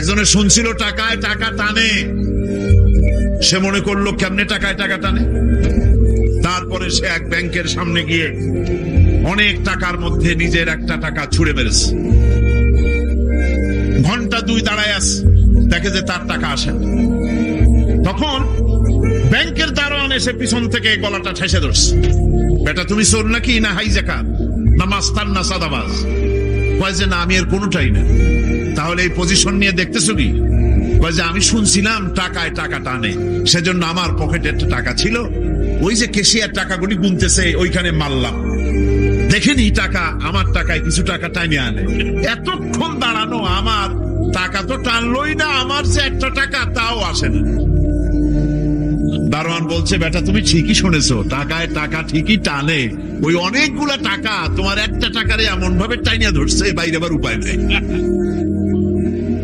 একজনে শুনছিল টাকায় টাকা টানে, সে মনে করলো কেমনে টাকায় টাকা টানে। তারপরে সে এক ব্যাংকের সামনে গিয়ে অনেক টাকার মধ্যে নিজের একটা টাকা ছুড়ে মেরেছে। ঘন্টা 2 দাঁড়ায় আছে, দেখে যে তার টাকা আসে না। তখন ব্যাংকের দারোয়ান এসে পিছন থেকে গলাটা ঠেসে ধরছে, বেটা তুমি চোর নাকি, না হাইজাকার, না মাস্তান, না সাদাবাজ? কয় যে না, আমি এর কোনোটাই না। তাহলে এই পজিশন নিয়ে দেখতেছো কি? কয় যে আমি শুনছিলাম টাকায় টাকা টানে, সেজন্য আমার পকেটে একটা টাকা ছিল, ওই যে কেশিয়ার টাকাগুলি গুনতেছে ওইখানে মারলাম, দেখেনি টাকা আমার টাকায় কিছু টাকা টাইনে আনে। এতক্ষণ দাঁড়ানো, আমার টাকা তো টানলই না, আমার যে একটা টাকা তাও আসে না। দারোয়ান বলছে, বেটা তুমি ঠিকই শুনেছো, টাকায় টাকা ঠিকই টানে, ওই অনেকগুলা টাকা তোমার একটা টাকারে এমন ভাবে টাইনিয়া ধরছে, বাইরে আবার উপায় নাই।